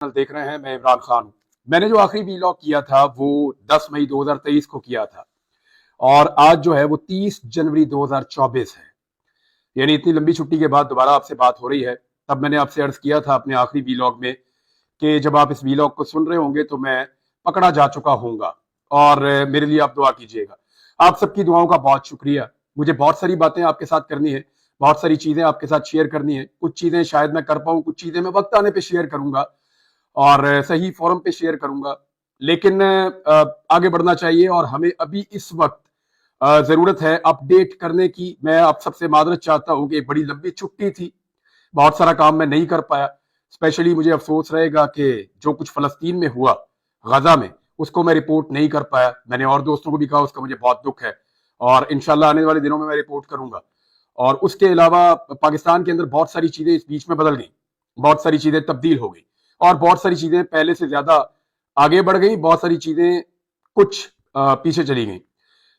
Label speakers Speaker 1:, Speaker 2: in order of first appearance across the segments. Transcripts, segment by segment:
Speaker 1: देख रहे हैं, मैं इमरान खान हूं। मैंने जो आखिरी वीलॉग किया था वो 10 मई 2023 को किया था और आज जो है वो 30 जनवरी 2024 है। यानी इतनी लंबी छुट्टी के बाद दोबारा आपसे बात हो रही है। तब मैंने आपसे अर्ज किया था अपने आखिरी वीलॉग में कि जब आप इस वीलॉग को सुन रहे होंगे तो मैं पकड़ा जा चुका होऊंगा और मेरे लिए आप दुआ कीजिएगा। आप सबकी दुआओं का बहुत शुक्रिया। मुझे बहुत सारी बातें आपके साथ करनी है, बहुत सारी चीजें आपके साथ शेयर करनी है। कुछ चीजें शायद मैं कर पाऊं, कुछ चीजें मैं वक्त आने पे शेयर करूंगा और सही फोरम पे शेयर करूंगा। लेकिन आगे बढ़ना चाहिए और हमें अभी इस वक्त जरूरत है अपडेट करने की। मैं आप सबसे माजरत चाहता हूं कि एक बड़ी लंबी छुट्टी थी, बहुत सारा काम मैं नहीं कर पाया। स्पेशली मुझे अफसोस रहेगा कि जो कुछ फलस्तीन में हुआ, गजा में, उसको मैं रिपोर्ट नहीं कर पाया। मैंने और दोस्तों को भी कहा, उसका मुझे बहुत दुख है और इंशाल्लाह आने वाले दिनों में मैं रिपोर्ट करूंगा। और उसके अलावा पाकिस्तान के अंदर बहुत सारी चीजें इस बीच में बदल गई, बहुत सारी चीजें तब्दील हो गई और बहुत सारी चीजें पहले से ज्यादा आगे बढ़ गई, बहुत सारी चीजें कुछ पीछे चली गई।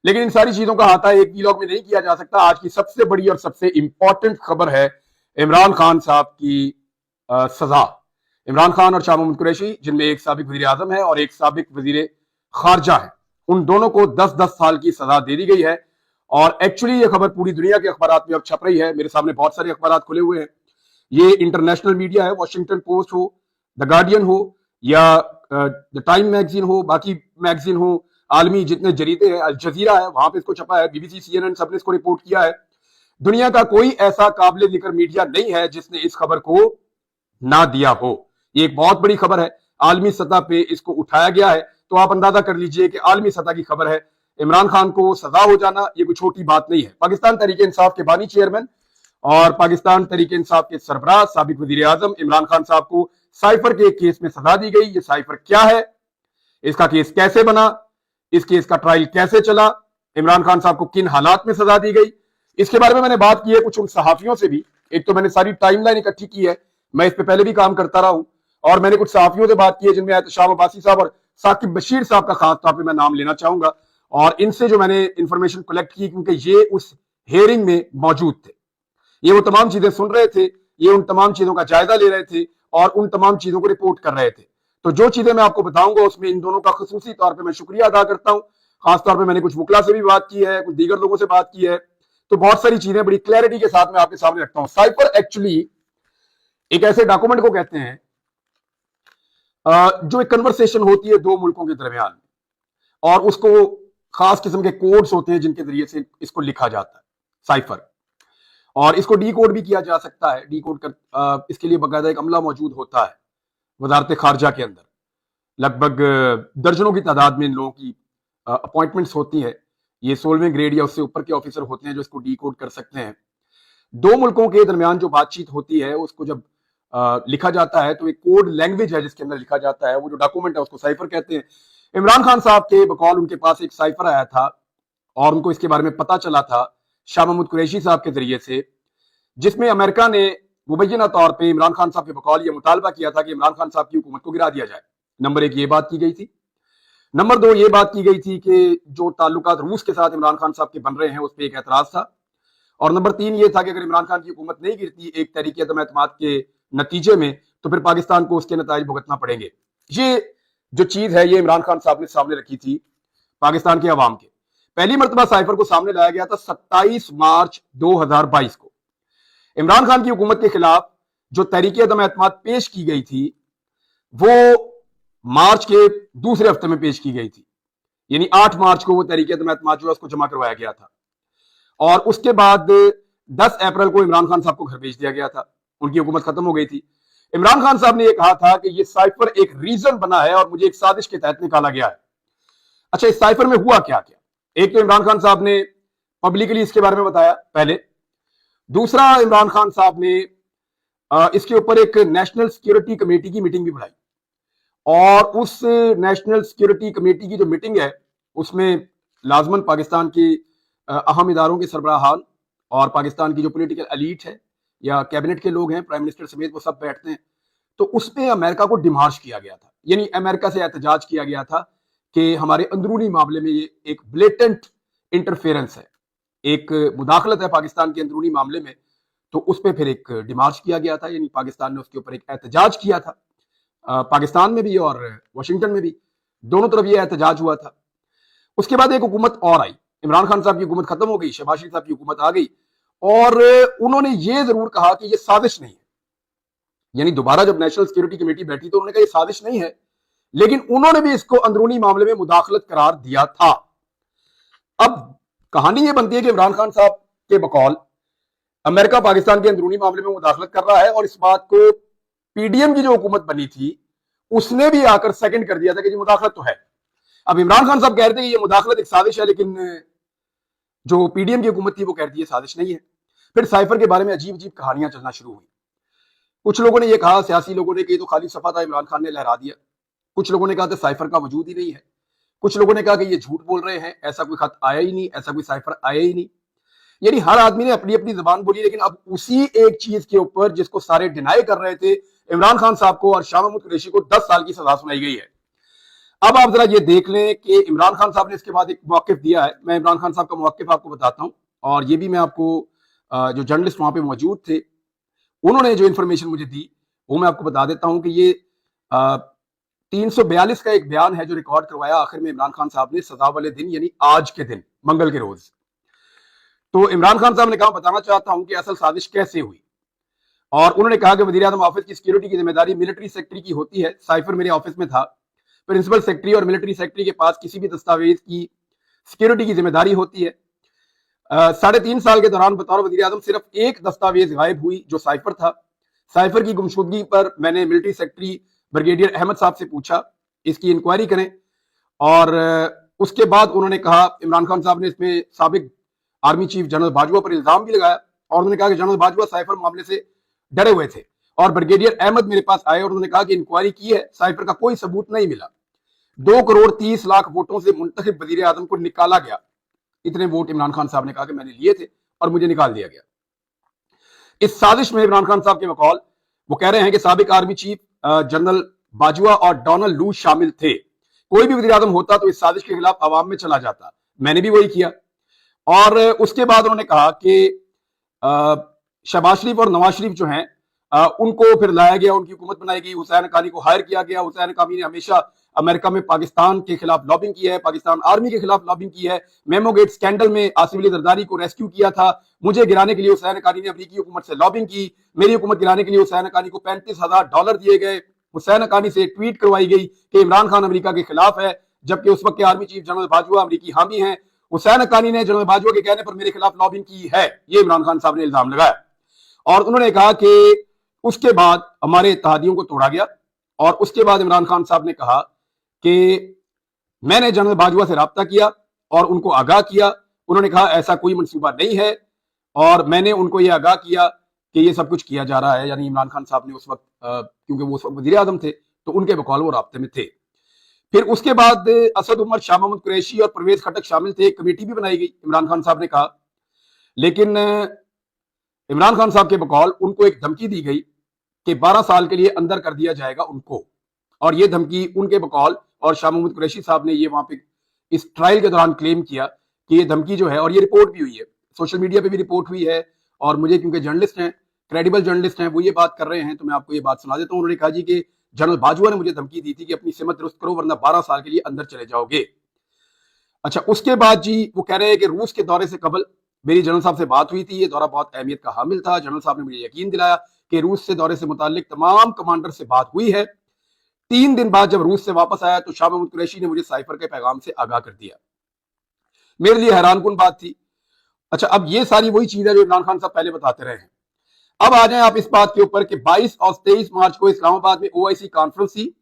Speaker 1: लेकिन इन सारी चीजों का अहाता एक वीलॉग में नहीं किया जा सकता। आज की सबसे बड़ी और सबसे इंपॉर्टेंट खबर है इमरान खान साहब की सजा। इमरान खान और शाह महमूद कुरैशी, जिनमें एक साबिक वजीर आजम है और एक साबिक वजीर खारजा है, उन दोनों को 10-10 साल की सजा दे दी गई है। और एक्चुअली ये खबर पूरी दुनिया के अखबार में अब छप रही है। मेरे सामने बहुत सारे अखबार खुले हुए हैं। ये इंटरनेशनल मीडिया है, वॉशिंगटन पोस्ट हो, द गार्डियन हो या द टाइम मैगजीन हो, बाकी मैगजीन हो, आलमी जितने जरीदे हैं, अल जजीरा है, वहां पे इसको छपा है, बीबीसी, सीएनएन, सबने इसको रिपोर्ट किया है। दुनिया का कोई ऐसा काबिल जिक्र मीडिया नहीं है जिसने इस खबर को ना दिया हो। ये एक बहुत बड़ी खबर है, आलमी सतह पे इसको उठाया गया है। तो आप अंदाजा कर लीजिए कि आलमी सतह की खबर है। इमरान खान को सजा हो जाना ये कोई छोटी बात नहीं है। पाकिस्तान तहरीक इंसाफ के बानी चेयरमैन और पाकिस्तान तहरीक इंसाफ के सरबराह साबिक वजीर आजम इमरान खान साहब को साइफर के एक केस में सजा दी गई। ये साइफर क्या है, इसका केस कैसे बना, इस केस का ट्रायल कैसे चला, इमरान खान साहब को किन हालात में सजा दी गई, इसके बारे में मैंने बात की है कुछ उन सहाफियों से भी। एक तो मैंने सारी टाइमलाइन इकट्ठी की है, मैं इस पे पहले भी काम करता रहा हूं, और मैंने कुछ सहाफियों से बात की है जिनमें एहतशाम अब्बासी साहब और साकिब बशीर साहब का खास तौर पर मैं नाम लेना चाहूंगा। और इनसे जो मैंने इंफॉर्मेशन कलेक्ट की, क्योंकि ये उस हेयरिंग में मौजूद थे, ये वो तमाम चीजें सुन रहे थे, ये उन तमाम चीजों का जायजा ले रहे थे और उन तमाम चीजों को रिपोर्ट कर रहे थे। तो जो चीजें मैं आपको बताऊंगा उसमें इन दोनों का खुसूसी तौर पे मैं शुक्रिया अदा करता हूं। खास तौर पे मैंने कुछ वकला से भी बात की है, कुछ दीगर लोगों से बात की है, तो बहुत सारी चीजें बड़ी क्लैरिटी के साथ मैं आपके सामने रखता हूं। साइफर एक्चुअली एक ऐसे डॉक्यूमेंट को कहते हैं जो एक कन्वर्सेशन होती है दो मुल्कों के दरमियान, और उसको खास किस्म के कोड्स होते हैं जिनके जरिए से इसको लिखा जाता है, साइफर। और इसको डी कोड भी किया जा सकता है। डी कोड कर इसके लिए बाकायदा एक अमला मौजूद होता है वजारत खारजा के अंदर। लगभग दर्जनों की तादाद में इन लोगों की अपॉइंटमेंट्स होती है। ये 16वें ग्रेड या उससे ऊपर के ऑफिसर होते हैं जो इसको डी कोड कर सकते हैं। दो मुल्कों के दरमियान जो बातचीत होती है उसको जब लिखा जाता है तो एक कोड लैंग्वेज है जिसके अंदर लिखा जाता है। वो जो डॉक्यूमेंट है उसको साइफर कहते हैं। इमरान खान साहब के बकौल उनके पास एक साइफर आया था और उनको इसके बारे में पता चला था शाह महमूद कुरैशी साहब के जरिए से, जिसमें अमेरिका ने मुबैना तौर पे इमरान खान साहब के बकौल ये मुतालबा किया था कि इमरान खान साहब की हुकूमत को गिरा दिया जाए। नंबर एक ये बात की गई थी। नंबर दो ये बात की गई थी कि जो ताल्लुकात रूस के साथ इमरान खान साहब के बन रहे हैं उस पर एक एतराज था। और नंबर तीन ये था कि अगर इमरान खान की हुकूमत नहीं गिरती एक तहरीक अदम एतमाद के नतीजे में, तो फिर पाकिस्तान को उसके नताइज भुगतना पड़ेंगे। ये जो चीज है ये इमरान खान साहब ने सामने रखी थी पाकिस्तान के अवाम के। पहली मरतबा साइफर को सामने लाया गया था 27 मार्च 2022 को। इमरान खान की हुकूमत के खिलाफ जो तहरीक अदम एतमाद पेश की गई थी वो मार्च के दूसरे हफ्ते में पेश की गई थी। यानी 8 मार्च को वो तहरीक अदम एतमाद जो है उसको जमा करवाया गया था और उसके बाद 10 अप्रैल को इमरान खान साहब को घर भेज दिया गया था। उनकी हुकूमत खत्म हो गई थी। इमरान खान साहब ने यह कहा था कि यह साइफर एक रीजन बना है और मुझे एक साजिश के तहत निकाला गया है। अच्छा, इस साइफर में हुआ क्या क्या? एक तो इमरान खान साहब ने पब्लिकली इसके बारे में बताया पहले। दूसरा, इमरान खान साहब ने इसके ऊपर एक नेशनल सिक्योरिटी कमेटी की मीटिंग भी बुलाई और उस नेशनल सिक्योरिटी कमेटी की जो मीटिंग है उसमें लाजमन पाकिस्तान के अहम इदारों के सरबराहान और पाकिस्तान की जो पॉलिटिकल एलीट है या कैबिनेट के लोग हैं, प्राइम मिनिस्टर समेत, वो सब बैठते हैं। तो उस पर अमेरिका को डिमार्श किया गया था, यानी अमेरिका से एहतजाज किया गया था कि हमारे अंदरूनी मामले में ये एक ब्लेटेंट इंटरफेरेंस है, एक मुदाखलत है पाकिस्तान के अंदरूनी मामले में। तो उस पर फिर एक डिमार्च किया गया था, यानी पाकिस्तान ने उसके ऊपर एक एहतजाज किया था। पाकिस्तान में भी और वाशिंगटन में भी, दोनों तरफ ये एहतजाज हुआ था। उसके बाद एक हुकूमत और आई, इमरान खान साहब की हुकूमत खत्म हो गई, शहबाज शरीफ साहब की हुकूमत आ गई, और उन्होंने ये जरूर कहा कि ये साजिश नहीं है। यानी दोबारा जब नेशनल सिक्योरिटी कमेटी बैठी तो उन्होंने कहा ये साजिश नहीं है, लेकिन उन्होंने भी इसको अंदरूनी मामले में मुदाखलत करार दिया था। अब कहानी ये बनती है कि इमरान खान साहब के बकौल अमेरिका पाकिस्तान के अंदरूनी मामले में मुदाखलत कर रहा है, और इस बात को पीडीएम की जो हुकूमत बनी थी उसने भी आकर सेकंड कर दिया था कि ये मुदाखलत तो है। अब इमरान खान साहब कह रहे थे कि ये मुदाखलत एक साजिश है, लेकिन जो पीडीएम की हुकूमत थी वो कहती है साजिश नहीं है। फिर साइफर के बारे में अजीब अजीब कहानियां चलना शुरू हुई। कुछ लोगों ने ये कहा, सियासी लोगों ने, कि तो खाली सफा था, इमरान खान ने लहरा दिया। कुछ लोगों ने कहा था साइफर का वजूद ही नहीं है। कुछ लोगों ने कहा कि ये झूठ बोल रहे हैं, ऐसा कोई खत आया ही नहीं, ऐसा कोई साइफर आया ही नहीं। यानी हर आदमी ने अपनी अपनी जबान बोली, लेकिन अब उसी एक चीज के ऊपर जिसको सारे डिनाई कर रहे थे, इमरान खान साहब को और शाह महमूद कुरैशी को 10 साल की सजा सुनाई गई है। अब आप जरा ये देख लें कि इमरान खान साहब ने इसके बाद एक मौक़िफ़ दिया है। मैं इमरान खान साहब का मौक़िफ़ आपको बताता हूं, और ये भी मैं आपको जो जर्नलिस्ट वहां पे मौजूद थे उन्होंने जो इन्फॉर्मेशन मुझे दी वो मैं आपको बता देता हूं कि ये 342 का एक बयान है जो रिकॉर्ड करवाया आखिर में इमरान खान साहब ने सजा वाले दिन, यानी आज के दिन, मंगल के रोज। तो इमरान खान साहब ने कहा, बताना चाहता हूं कि असल साजिश कैसे हुई, और उन्होंने कहा कि वज़ीर आज़म ऑफिस की सिक्योरिटी की जिम्मेदारी मिलिट्री सेक्रेटरी की होती है। साइफर मेरे ऑफिस में था, प्रिंसिपल सेक्रेटरी और मिलिट्री सेक्रेटरी के पास किसी भी दस्तावेज की सिक्योरिटी की जिम्मेदारी होती है। 3.5 साल के दौरान बतौर वज़ीर आज़म सिर्फ एक दस्तावेज गायब हुई जो साइफर था। साइफर की गुमशुदगी पर मैंने मिलिट्री सेक्रेटरी ब्रिगेडियर अहमद साहब से पूछा इसकी इंक्वायरी करें, और उसके बाद उन्होंने कहा, इमरान खान साहब ने इसमें साबिक आर्मी चीफ जनरल बाजवा पर इल्जाम भी लगाया, और उन्होंने कहा कि जनरल बाजवा साइफर मामले से डरे हुए थे, और ब्रिगेडियर अहमद मेरे पास आए और उन्होंने कहा कि इंक्वायरी की है, साइफर का कोई सबूत नहीं मिला। 2 करोड़ 30 लाख वोटों से मुंतखब वज़ीर आज़म को निकाला गया। इतने वोट इमरान खान साहब ने कहा कि मैंने लिए थे और मुझे निकाल दिया गया। इस साजिश में इमरान खान साहब के बकौल वो कह रहे हैं कि साबिक आर्मी चीफ जनरल बाजवा और डोनाल्ड लू शामिल थे। कोई भी वज़ीर आज़म होता तो इस साजिश के खिलाफ आवाम में चला जाता, मैंने भी वही किया। और उसके बाद उन्होंने कहा कि शहबाज शरीफ और नवाज शरीफ जो हैं उनको फिर लाया गया, उनकी हुकूमत बनाई गई, हुसैन हक्कानी को हायर किया गया। हुसैन हक्कानी ने हमेशा अमेरिका में पाकिस्तान के खिलाफ लॉबिंग की है, पाकिस्तान आर्मी के खिलाफ लॉबिंग की है। मेमो गेट स्कैंडल में आसिफ अली जरदारी को रेस्क्यू किया था। मुझे गिराने के लिए हुसैन हक्कानी ने अमेरिकी हुकूमत से लॉबिंग की। मेरी हुकूमत गिराने के लिए हुसैन हक्कानी को $35,000 दिए गए। हुसैन हक्कानी से ट्वीट करवाई गई कि इमरान खान अमेरिका के खिलाफ है, जबकि उस वक्त के आर्मी चीफ जनरल बाजवा अमेरिकी हामी हैं। हुसैन हक्कानी ने जनरल बाजवा के कहने पर मेरे खिलाफ लॉबिंग की है, ये इमरान खान साहब ने इल्जाम लगाया। और उन्होंने कहा कि उसके बाद हमारे इत्तेहादियों को तोड़ा गया, और उसके बाद इमरान खान साहब ने कहा कि मैंने जनरल बाजवा से राब्ता किया और उनको आगाह किया। उन्होंने कहा ऐसा कोई मंसूबा नहीं है, और मैंने उनको ये आगाह किया कि ये सब कुछ किया जा रहा है। यानी इमरान खान साहब ने उस वक्त क्योंकि वो उस वक्त वज़ीर आज़म थे तो उनके बकौल वो राब्ते में थे। फिर उसके बाद असद उमर, शाह महमूद कुरैशी और परवेज खटक शामिल थे। एक कमेटी भी बनाई गई, इमरान खान साहब ने कहा, लेकिन इमरान खान साहब के बकौल उनको एक धमकी दी गई कि 12 साल के लिए अंदर कर दिया जाएगा उनको, और ये धमकी उनके बकौल और शाह महमूद कुरैशी साहब ने ये वहां पे इस ट्रायल के दौरान क्लेम किया कि ये धमकी जो है, और ये रिपोर्ट भी हुई है, सोशल मीडिया पे भी रिपोर्ट हुई है, और मुझे क्योंकि जर्नलिस्ट हैं, क्रेडिबल जर्नलिस्ट हैं, वो ये बात कर रहे हैं तो मैं आपको ये बात सुना देता हूँ। उन्होंने कहा जी कि जनरल बाजवा ने मुझे धमकी दी थी कि अपनी सिमत दुरुस्त करो वरना 12 साल के लिए अंदर चले जाओगे। अच्छा, उसके बाद जी वो कह रहे हैं कि रूस के दौरे से कबल मेरी जनरल साहब से बात हुई थी, ये दौरा बहुत अहमियत का हामिल था। जनरल साहब ने मुझे यकीन दिलाया कि रूस से दौरे से मुताल्लिक तमाम कमांडर से बात हुई है। 3 दिन बाद जब रूस से वापस आया तो शाह महमूद कुरैशी ने मुझे साइफर के पैगाम से आगाह कर दिया। मेरे लिए हैरानकुन बात थी। अच्छा, अब ये सारी वही चीज है जो इमरान खान साहब पहले बताते रहे हैं। अब आ जाए आप इस बात के ऊपर कि 22 और 23 मार्च को इस्लामाबाद में ओआईसी कॉन्फ्रेंस थी।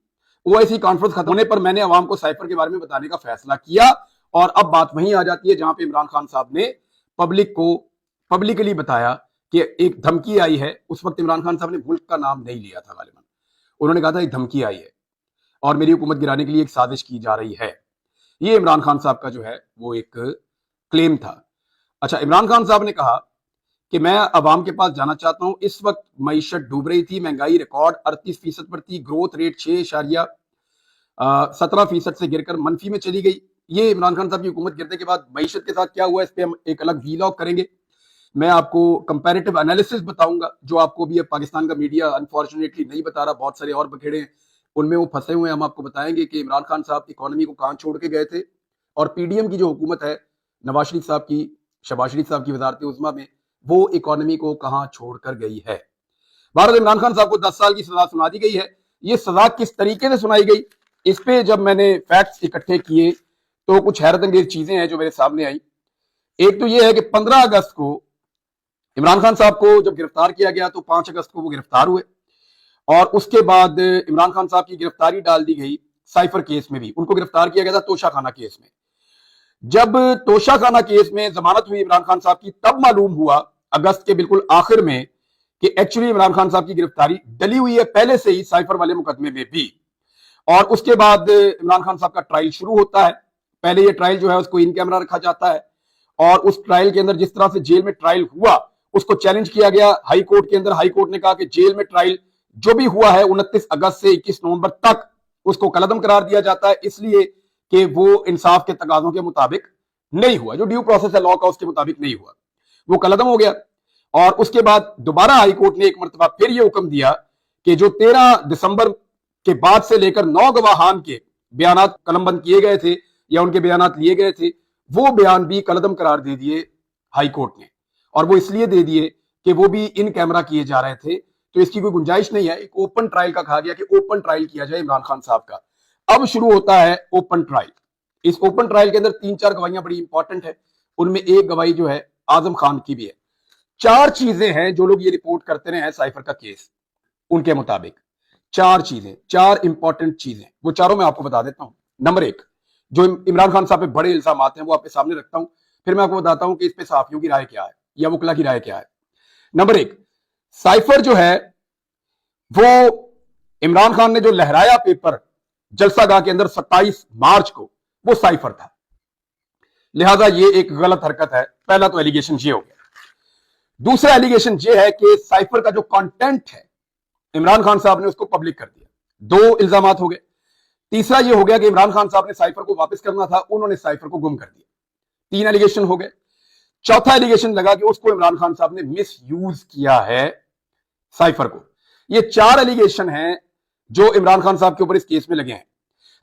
Speaker 1: ओआईसी कॉन्फ्रेंस खत्म होने पर मैंने अवाम को साइफर के बारे में बताने का फैसला किया, और अब बात वहीं आ जाती है जहां पे इमरान खान साहब ने पब्लिक को पब्लिकली बताया कि एक धमकी आई है। उस वक्त इमरान खान साहब ने मुल्क का नाम नहीं लिया था गालिबन, उन्होंने कहा था एक धमकी आई है और मेरी हुकूमत गिराने के लिए एक साजिश की जा रही है। ये इमरान खान साहब का जो है वो एक क्लेम था। अच्छा, इमरान खान साहब ने कहा कि मैं अवाम के पास जाना चाहता हूं। इस वक्त मईशत डूब रही थी, महंगाई रिकॉर्ड 38% पर थी, ग्रोथ रेट 6.17% से गिरकर मनफी में चली गई। ये इमरान खान साहब की हुकूमत गिरने के बाद मईशत के साथ क्या हुआ, इस पर हम एक अलग वीलॉग करेंगे। मैं आपको कंपैरेटिव एनालिसिस बताऊंगा जो आपको भी अब पाकिस्तान का मीडिया अनफॉर्चुनेटली नहीं बता रहा, बहुत सारे और बखेड़े हैं ان میں وہ پھنسے ہوئے ہیں. ہم آپ کو بتائیں گے کہ عمران خان صاحب اکانومی کو کہاں چھوڑ کے گئے تھے, اور پی ڈی ایم کی جو حکومت ہے نواز شریف صاحب کی, شہباز شریف صاحب کی وزارت عظمیٰ میں, وہ اکانومی کو کہاں چھوڑ کر گئی ہے. بھارت عمران خان صاحب کو 10 سال کی سزا سنا دی گئی ہے. یہ سزا کس طریقے سے سنائی گئی, اس پہ جب میں نے فیکٹس اکٹھے کیے تو کچھ حیرت انگیز چیزیں ہیں جو میرے سامنے آئی. ایک تو یہ ہے کہ 15 اگست کو عمران خان صاحب کو جب گرفتار کیا گیا تو 5 اگست کو وہ گرفتار ہوئے, اور اس کے بعد عمران خان صاحب کی گرفتاری ڈال دی گئی سائفر کیس میں بھی. ان کو گرفتار کیا گیا تھا توشہ خانہ کیس میں. جب توشہ خانہ کیس میں ضمانت ہوئی عمران خان صاحب کی, تب معلوم ہوا اگست کے بالکل آخر میں کہ ایکچولی عمران خان صاحب کی گرفتاری ڈلی ہوئی ہے پہلے سے ہی سائفر والے مقدمے میں بھی. اور اس کے بعد عمران خان صاحب کا ٹرائل شروع ہوتا ہے. پہلے یہ ٹرائل جو ہے اس کو ان کیمرہ رکھا جاتا ہے, اور اس ٹرائل کے اندر جس طرح سے جیل میں ٹرائل ہوا اس کو چیلنج کیا گیا ہائی کورٹ کے اندر. ہائی کورٹ نے کہا کہ جیل میں ٹرائل جو بھی ہوا ہے 29 اگست سے 21 نومبر تک اس کو کالعدم قرار دیا جاتا ہے, اس لیے کہ وہ انصاف کے تقاضوں کے مطابق نہیں ہوا, جو ڈیو پروسیس ہے لا کا اس کے مطابق نہیں ہوا, وہ کالعدم ہو گیا. اور اس کے بعد دوبارہ ہائی کورٹ نے ایک مرتبہ پھر یہ حکم دیا کہ جو 13 دسمبر کے بعد سے لے کر 9 گواہان کے بیانات قلم بند کیے گئے تھے یا ان کے بیانات لیے گئے تھے, وہ بیان بھی کالعدم قرار دے دیے ہائی کورٹ نے. اور وہ اس لیے دے دیے کہ وہ بھی ان کیمرہ کیے جا رہے تھے, تو اس کی کوئی گنجائش نہیں ہے. ایک اوپن ٹرائل کا کہا گیا کہ اوپن ٹرائل کیا جائے عمران خان صاحب کا. اب شروع ہوتا ہے اوپن ٹرائل. اس اوپن ٹرائل کے اندر 3-4 گواہیاں بڑی امپورٹنٹ ہیں, ان میں ایک گواہی جو ہے اعظم خان کی بھی ہے. 4 چیزیں ہیں جو لوگ یہ رپورٹ کرتے رہے ہیں سائفر کا کیس, ان کے مطابق 4 چیزیں, 4 امپورٹنٹ چیزیں, وہ چاروں میں آپ کو بتا دیتا ہوں. نمبر 1, جو عمران خان صاحب پہ بڑے الزامات ہیں وہ آپ کے سامنے رکھتا ہوں, پھر میں آپ کو بتاتا ہوں کہ اس پہ صحافیوں کی رائے کیا ہے یا وکلا کی رائے کیا ہے. نمبر 1, سائفر جو ہے وہ عمران خان نے جو لہرایا پیپر جلسہ گاہ کے اندر 27 مارچ کو, وہ سائفر تھا, لہذا یہ ایک غلط حرکت ہے. پہلا تو ایلیگیشن یہ ہو گیا. دوسرا ایلیگیشن یہ ہے کہ سائفر کا جو کانٹینٹ ہے عمران خان صاحب نے اس کو پبلک کر دیا. 2 الزامات ہو گئے. تیسرا یہ ہو گیا کہ عمران خان صاحب نے سائفر کو واپس کرنا تھا, انہوں نے سائفر کو گم کر دیا. 3 ایلیگیشن ہو گئے. چوتھا ایلیگیشن لگا کہ اس کو عمران خان صاحب نے مس یوز کیا ہے سائفر کو. یہ 4 ایلیگیشن ہیں جو عمران خان صاحب کے اوپر اس کیس میں لگے ہیں.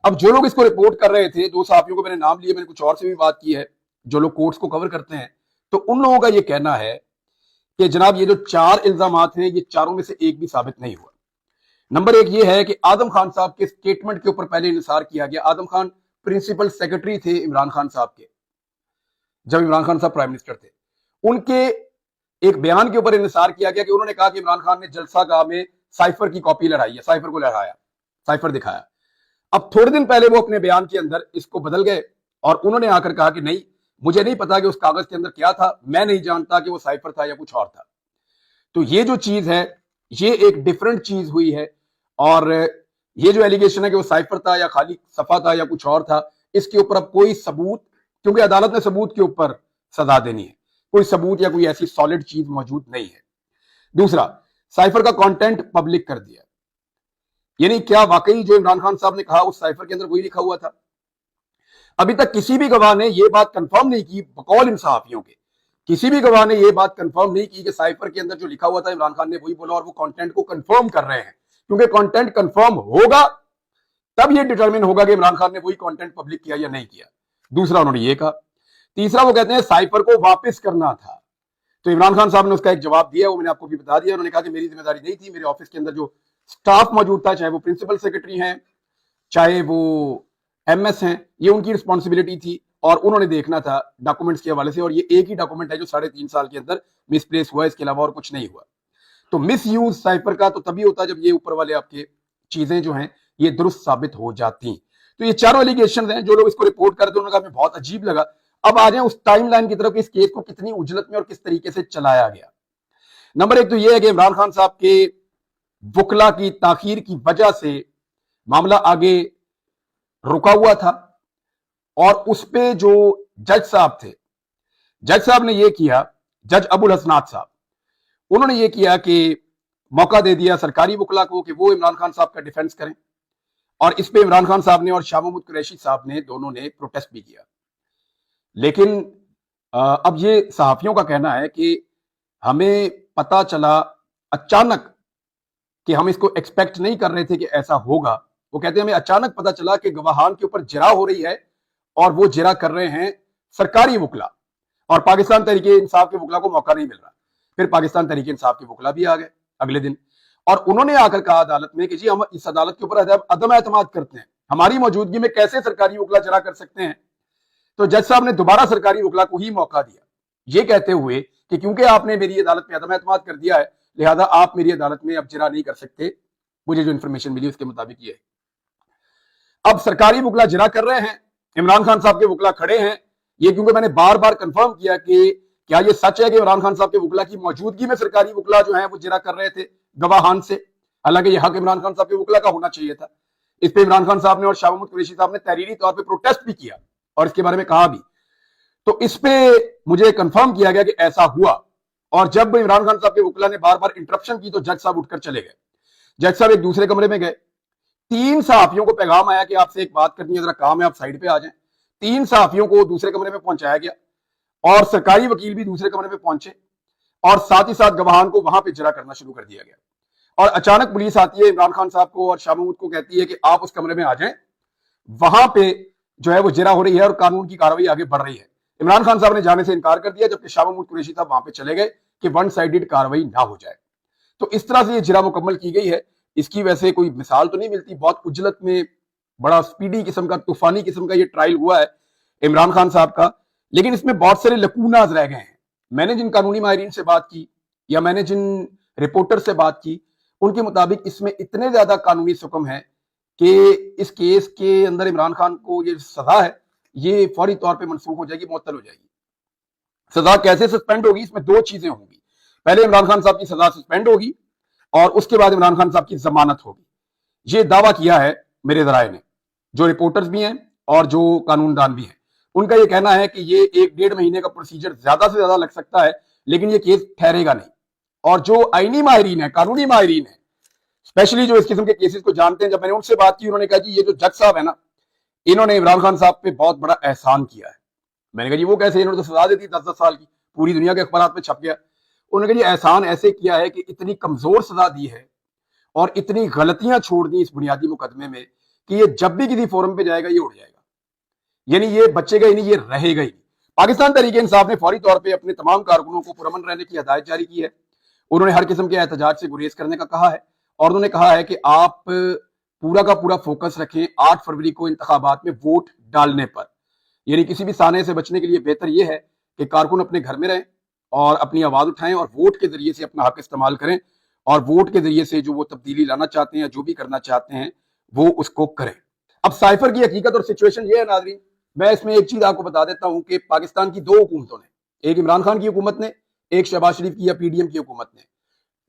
Speaker 1: اب جو لوگ اس کو رپورٹ کر رہے تھے, 2 صحافیوں کو میں نے نام لیے, میں نے کچھ اور سے بھی بات کی ہے جو لوگ کورٹس کو کور کرتے ہیں, تو ان لوگوں کا یہ کہنا ہے کہ جناب یہ جو 4 الزامات ہیں یہ چاروں میں سے ایک بھی ثابت نہیں ہوا. نمبر 1 یہ ہے کہ اعظم خان صاحب کے سٹیٹمنٹ کے اوپر پہلے انحصار کیا گیا. اعظم خان پرنسپل سیکرٹری تھے عمران خان صاحب کے جب عمران خان صاحب پرائم منسٹر تھے. ان کے ایک بیان کے اوپر انحصار کیا گیا کہ انہوں نے کہا کہ عمران خان نے جلسہ گاہ میں سائفر کی کاپی لڑائی ہے, سائفر کو لہرایا, سائفر دکھایا. اب تھوڑے دن پہلے وہ اپنے بیان کے اندر اس کو بدل گئے اور انہوں نے آ کر کہا کہ نہیں, مجھے نہیں پتا کہ اس کاغذ کے اندر کیا تھا, میں نہیں جانتا کہ وہ سائفر تھا یا کچھ اور تھا. تو یہ جو چیز ہے یہ ایک ڈیفرنٹ چیز ہوئی ہے, اور یہ جو ایلیگیشن ہے کہ وہ سائفر تھا یا خالی صفحہ تھا یا کچھ اور تھا, اس کے اوپر اب کوئی ثبوت, کیونکہ عدالت نے ثبوت کے اوپر سزا دینی ہے, کوئی ثبوت یا کوئی ایسی سالڈ چیز موجود نہیں ہے. دوسرا, سائفر کا کانٹینٹ پبلک کر دیا, یعنی کیا واقعی جو عمران خان صاحب نے کہا اس سائفر کے اندر وہی لکھا ہوا تھا؟ ابھی تک کسی بھی گواہ نے یہ بات کنفرم نہیں کی, بقول ان صحافیوں کے کسی بھی گواہ نے یہ بات کنفرم نہیں کی کہ سائفر کے اندر جو لکھا ہوا تھا عمران خان نے وہی بولا, اور وہ کانٹینٹ کو کنفرم کر رہے ہیں, کیونکہ کانٹینٹ کنفرم ہوگا تب یہ ڈیٹرمن ہوگا کہ عمران خان نے وہی کانٹینٹ پبلک کیا یا نہیں کیا. دوسرا انہوں نے یہ کہا. تیسرا وہ کہتے ہیں سائفر کو واپس کرنا تھا, تو عمران خان صاحب نے اس کا ایک جواب دیا, وہ میں نے آپ کو بھی بتا دیا. انہوں نے کہا کہ میری ذمہ داری نہیں تھی, میرے آفس کے اندر جو سٹاف موجود تھا, چاہے وہ پرنسپل سیکرٹری ہیں چاہے وہ ایم ایس ہیں, یہ ان کی رسپانسبلٹی تھی, اور انہوں نے دیکھنا تھا ڈاکومنٹس کے حوالے سے. اور یہ ایک ہی ڈاکومنٹ ہے جو 3.5 سال کے اندر مس پلیس ہوا, اس کے علاوہ اور کچھ نہیں ہوا. تو مس یوز سائفر کا تو تبھی ہوتا جب یہ اوپر والے آپ کے چیزیں جو ہیں یہ درست ثابت ہو جاتی. تو یہ چاروں ایلیگیشنز ہیں جو لوگ اس کو رپورٹ کرتے ہیں, انہوں نے کہا ہمیں بہت عجیب لگا. اب آ جائیں اس ٹائم لائن کی طرف کہ اس کیس کو کتنی اجلت میں اور کس طریقے سے چلایا گیا. نمبر 1 تو یہ ہے کہ عمران خان صاحب کے وکلا کی تاخیر کی وجہ سے معاملہ آگے رکا ہوا تھا, اور اس پہ جو جج صاحب تھے, جج صاحب نے یہ کیا, جج ابو الحسنات صاحب, انہوں نے یہ کیا کہ موقع دے دیا سرکاری وکلا کو کہ وہ عمران خان صاحب کا ڈیفنس کریں, اور اس پہ عمران خان صاحب نے اور شاہ محمود قریشی صاحب نے دونوں نے پروٹیسٹ بھی کیا. لیکن اب یہ صحافیوں کا کہنا ہے کہ ہمیں پتا چلا اچانک کہ ہم اس کو ایکسپیکٹ نہیں کر رہے تھے کہ ایسا ہوگا. وہ کہتے ہیں ہمیں اچانک پتا چلا کہ گواہان کے اوپر جرا ہو رہی ہے اور وہ جرا کر رہے ہیں سرکاری وکلا، اور پاکستان تحریک انصاف کے وکلا کو موقع نہیں مل رہا۔ پھر پاکستان تحریک انصاف کے وکلا بھی آ گئے اگلے دن، اور انہوں نے آ کر کہا عدالت میں کہ جی ہم اس عدالت کے اوپر عدم اعتماد کرتے ہیں، ہماری موجودگی میں کیسے سرکاری وکلا جرا کر سکتے ہیں۔ تو جج صاحب نے دوبارہ سرکاری وکلا کو ہی موقع دیا، یہ کہتے ہوئے کہ کیونکہ آپ نے میری عدالت میں عدم اعتماد کر دیا ہے لہذا آپ میری عدالت میں اب جرا نہیں کر سکتے۔ مجھے جو انفارمیشن ملی اس کے مطابق یہ ہے، اب سرکاری وکلا جرا کر رہے ہیں، عمران خان صاحب کے وکلا کھڑے ہیں۔ یہ کیونکہ میں نے بار بار کنفرم کیا کہ کیا یہ سچ ہے کہ عمران خان صاحب کے وکلا کی موجودگی میں سرکاری وکلا جو ہیں وہ جرا کر رہے تھے گواہان سے، حالانکہ یہ حق عمران خان صاحب کے وکلا کا ہونا چاہیے تھا۔ اس پہ عمران خان صاحب نے اور شاہ محمود قریشی صاحب نے تحریری طور پہ پروٹیسٹ بھی کیا اور اس کے بارے میں کہا بھی، تو اس پہ مجھے کنفرم کیا گیا کہ ایسا ہوا۔ اور جب عمران خان صاحب کے وکلا نے بار بار انٹرپشن کی تو جج صاحب اٹھ کر چلے گئے۔ جج صاحب ایک دوسرے کمرے میں گئے، 3 صحافیوں کو پیغام آیا کہ آپ سے ایک بات کرنی ہے، ذرا کام ہے، آپ سائڈ پہ آ جائیں۔ 3 صحافیوں کو دوسرے کمرے میں پہنچایا گیا اور سرکاری وکیل بھی دوسرے کمرے میں پہنچے، اور ساتھ ہی ساتھ گواہان کو وہاں پہ جرا کرنا شروع کر دیا گیا۔ اور اچانک پولیس آتی ہے، عمران خان صاحب کو اور شاہ محمود کو کہتی ہے کہ آپ اس کمرے میں آ جائیں، وہاں پہ جو ہے وہ جرا ہو رہی ہے اور قانون کی کارروائی آگے بڑھ رہی ہے۔ عمران خان صاحب نے جانے سے انکار کر دیا، جبکہ شاہ محمود قریشی صاحب وہاں پہ چلے گئے کہ ون سائیڈڈ کارروائی نہ ہو جائے۔ تو اس طرح سے یہ جرا مکمل کی گئی ہے۔ اس کی ویسے کوئی مثال تو نہیں ملتی، بہت عجلت میں بڑا سپیڈی قسم کا، طوفانی قسم کا یہ ٹرائل ہوا ہے عمران خان صاحب کا، لیکن اس میں بہت سارے لکوناز رہ گئے ہیں۔ میں نے جن قانونی ماہرین سے بات کی یا میں نے جن رپورٹر سے بات کی، ان کے مطابق اس میں اتنے زیادہ قانونی سکم ہیں کہ اس کیس کے اندر عمران خان کو یہ سزا ہے یہ فوری طور پہ منسوخ ہو جائے گی، معطل ہو جائے گی۔ سزا کیسے سسپینڈ ہوگی؟ اس میں 2 چیزیں ہوں گی۔ پہلے عمران خان صاحب کی سزا سسپینڈ ہوگی اور اس کے بعد عمران خان صاحب کی ضمانت ہوگی۔ یہ دعویٰ کیا ہے میرے ذرائع نے، جو رپورٹرز بھی ہیں اور جو قانون دان بھی ہیں، ان کا یہ کہنا ہے کہ یہ 1-1.5 مہینے کا پروسیجر زیادہ سے زیادہ لگ سکتا ہے، لیکن یہ کیس ٹھہرے گا نہیں۔ اور جو آئینی ماہرین ہیں، قانونی ماہرین ہیں، اسپیشلی جو اس قسم کے کیسز کو جانتے ہیں، جب میں نے ان سے بات کی انہوں نے کہا جی یہ جو جج صاحب ہے نا، انہوں نے عمران خان صاحب پہ بہت بڑا احسان کیا ہے۔ میں نے کہا جی وہ کیسے؟ انہوں نے تو سزا دیتی 10-10 سال کی، پوری دنیا کے اخبارات میں چھپ گیا۔ انہوں نے کہا جی احسان ایسے کیا ہے کہ اتنی کمزور سزا دی ہے اور اتنی غلطیاں چھوڑ دی اس بنیادی مقدمے میں کہ یہ جب بھی کسی فورم پہ جائے گا یہ اڑ جائے گا، یعنی یہ بچے گا ہی نہیں، یہ رہے گا ہی نہیں۔ پاکستان تحریک انصاف نے فوری طور پہ اپنے تمام کارکنوں کو پرامن رہنے کی ہدایت جاری کی ہے۔ انہوں نے ہر قسم کے احتجاج سے گریز کرنے کا کہا ہے، اور انہوں نے کہا ہے کہ آپ پورا کا پورا فوکس رکھیں 8 فروری کو انتخابات میں ووٹ ڈالنے پر۔ یعنی کسی بھی سانے سے بچنے کے لیے بہتر یہ ہے کہ کارکن اپنے گھر میں رہیں اور اپنی آواز اٹھائیں اور ووٹ کے ذریعے سے اپنا حق استعمال کریں، اور ووٹ کے ذریعے سے جو وہ تبدیلی لانا چاہتے ہیں، جو بھی کرنا چاہتے ہیں، وہ اس کو کریں۔ اب سائفر کی حقیقت اور سچویشن یہ ہے ناظرین، میں اس میں ایک چیز آپ کو بتا دیتا ہوں کہ پاکستان کی 2 حکومتوں نے، ایک عمران خان کی حکومت نے، ایک شہباز شریف کی یا پی ڈی ایم کی حکومت نے،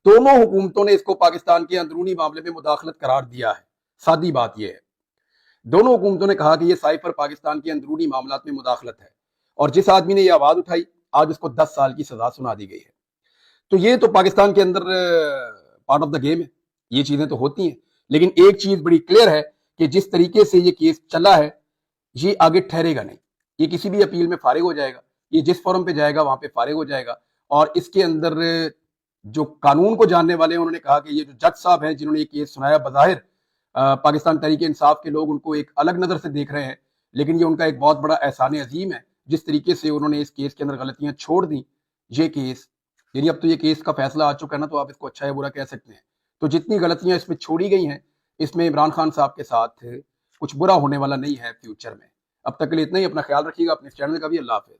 Speaker 1: دونوں حکومتوں نے اس کو پاکستان کے اندرونی معاملے میں مداخلت قرار دیا ہے۔ سادی بات یہ ہے، دونوں حکومتوں نے کہا کہ یہ سائفر پاکستان کے اندرونی معاملات میں مداخلت ہے، اور جس آدمی نے یہ آواز اٹھائی آج اس کو 10 سال کی سزا سنا دی گئی ہے۔ تو یہ تو پاکستان کے اندر پارٹ آف دا گیم ہے، یہ چیزیں تو ہوتی ہیں، لیکن ایک چیز بڑی کلیئر ہے کہ جس طریقے سے یہ کیس چلا ہے یہ آگے ٹھہرے گا نہیں، یہ کسی بھی اپیل میں فارغ ہو جائے گا، یہ جس فورم پہ جائے گا وہاں پہ فارغ ہو جائے گا۔ اور اس کے اندر جو قانون کو جاننے والے ہیں انہوں نے کہا کہ یہ جو جج صاحب ہیں جنہوں نے یہ کیس سنایا، بظاہر پاکستان تحریک انصاف کے لوگ ان کو ایک الگ نظر سے دیکھ رہے ہیں، لیکن یہ ان کا ایک بہت بڑا احسان عظیم ہے جس طریقے سے انہوں نے اس کیس کے اندر غلطیاں چھوڑ دیں۔ یہ کیس یعنی اب تو یہ کیس کا فیصلہ آ چکا ہے نا، تو آپ اس کو اچھا یا برا کہہ سکتے ہیں۔ تو جتنی غلطیاں اس میں چھوڑی گئی ہیں، اس میں عمران خان صاحب کے ساتھ کچھ برا ہونے والا نہیں ہے فیوچر میں۔ اب تک کے لیے اتنا ہی، اپنا خیال رکھیے گا، اپنے چینل کا بھی۔ اللہ حافظ۔